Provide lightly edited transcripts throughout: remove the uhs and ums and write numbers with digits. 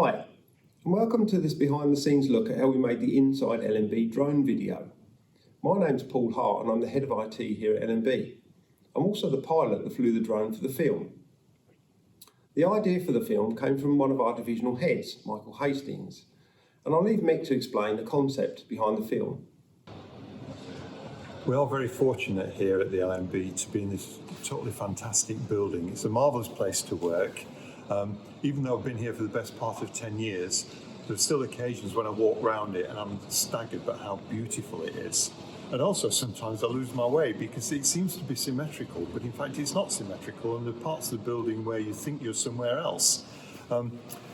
Hi, and welcome to this behind the scenes look at how we made the Inside LMB drone video. My name's Paul Hart and I'm the head of IT here at LMB. I'm also the pilot that flew the drone for the film. The idea for the film came from one of our divisional heads, Michael Hastings, and I'll leave Mick to explain the concept behind the film. We are very fortunate here at the LMB to be in this totally fantastic building. It's a marvellous place to work. Even though I've been here for the best part of 10 years, there's still occasions when I walk around it and I'm staggered by how beautiful it is. And also sometimes I lose my way because it seems to be symmetrical, but in fact it's not symmetrical, and there are parts of the building where you think you're somewhere else.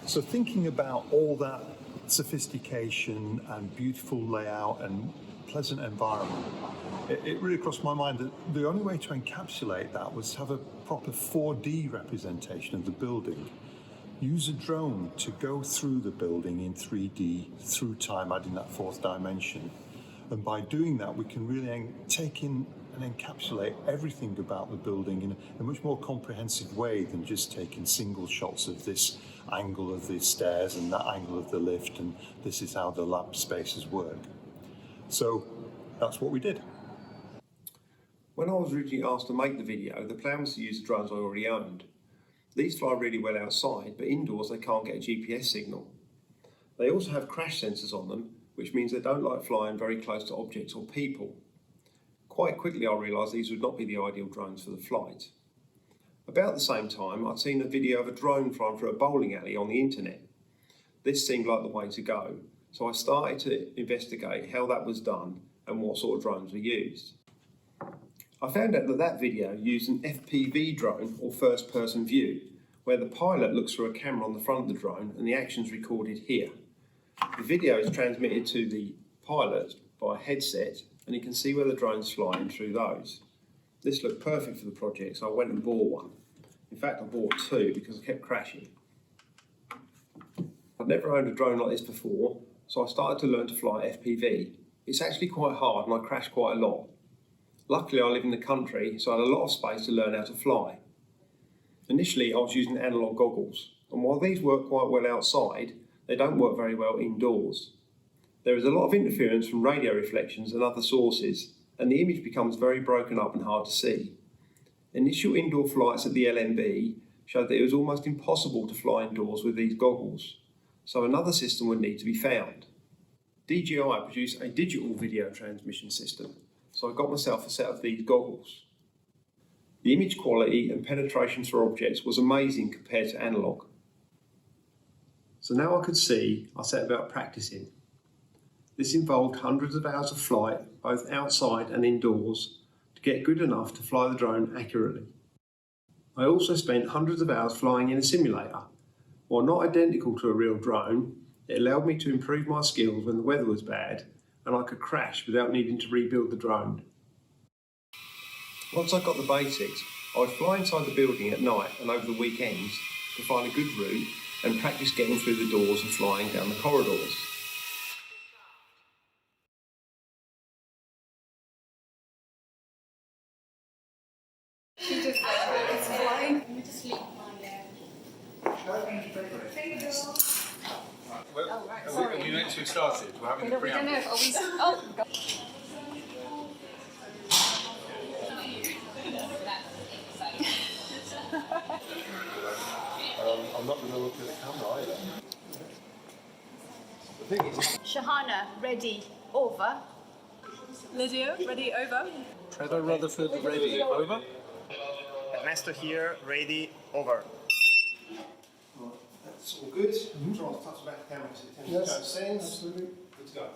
So thinking about all that sophistication and beautiful layout and pleasant environment, it really crossed my mind that the only way to encapsulate that was to have a proper 4D representation of the building. Use a drone to go through the building in 3D through time, adding that fourth dimension. And by doing that, we can really take in and encapsulate everything about the building in a much more comprehensive way than just taking single shots of this angle of the stairs and that angle of the lift, and this is how the lab spaces work. So that's what we did. When I was originally asked to make the video, the plan was to use the drones I already owned. These fly really well outside, but indoors they can't get a GPS signal. They also have crash sensors on them, which means they don't like flying very close to objects or people. Quite quickly I realised these would not be the ideal drones for the flight. About the same time, I'd seen a video of a drone flying through a bowling alley on the internet. This seemed like the way to go, so I started to investigate how that was done and what sort of drones were used. I found out that that video used an FPV drone, or first person view, where the pilot looks through a camera on the front of the drone and the action's recorded here. The video is transmitted to the pilot by a headset and you can see where the drone's flying through those. This looked perfect for the project, so I went and bought one. In fact, I bought two because I kept crashing. I'd never owned a drone like this before, so I started to learn to fly FPV. It's actually quite hard and I crash quite a lot. Luckily I live in the country, so I had a lot of space to learn how to fly. Initially I was using analogue goggles, and while these work quite well outside, they don't work very well indoors. There is a lot of interference from radio reflections and other sources, and the image becomes very broken up and hard to see. Initial indoor flights at the LMB showed that it was almost impossible to fly indoors with these goggles, so another system would need to be found. DJI produced a digital video transmission system, so I got myself a set of these goggles. The image quality and penetration for objects was amazing compared to analogue. So now I could see, I set about practicing. This involved hundreds of hours of flight, both outside and indoors, to get good enough to fly the drone accurately. I also spent hundreds of hours flying in a simulator. While not identical to a real drone, it allowed me to improve my skills when the weather was bad and I could crash without needing to rebuild the drone. Once I got the basics, I would fly inside the building at night and over the weekends to find a good route and practice getting through the doors and flying down the corridors. She just it's flying. Let me just sleep. Well, oh, right, are we meant to have started? We're having a we don't preamble. know. Are we? Oh, God. I'm not going to look at the camera either. The thing is, Shahana, ready, over. Lydia, ready, over. Trevor Rutherford, ready, over. Ernesto here, ready, over. That's all good. Try to touch back the camera so it tends to go sends. Absolutely. Good to go.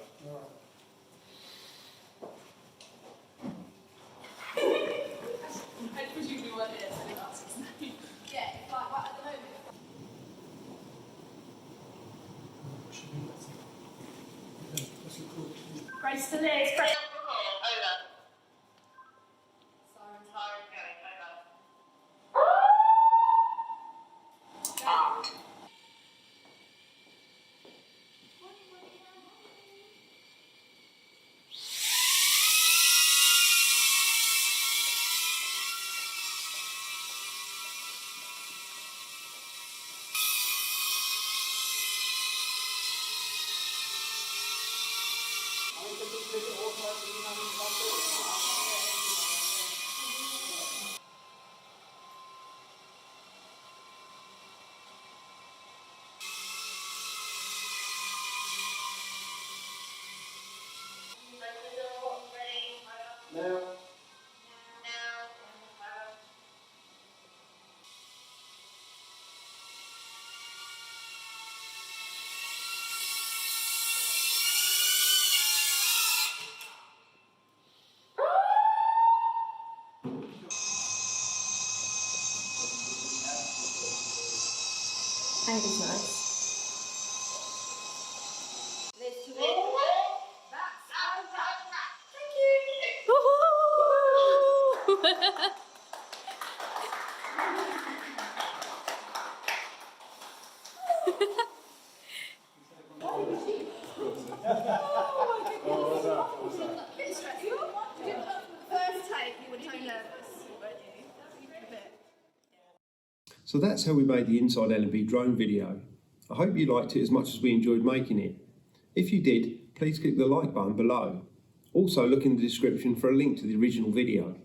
I presume we weren't here, so I didn't ask his name. Yeah, like at the moment. Brace the legs, brace. That is nice. Let's do it. That's our wrap. Thank you. First take, you were so nervous, weren't you? A bit. So that's how we made the Inside LMB drone video. I hope you liked it as much as we enjoyed making it. If you did, please click the like button below. Also look in the description for a link to the original video.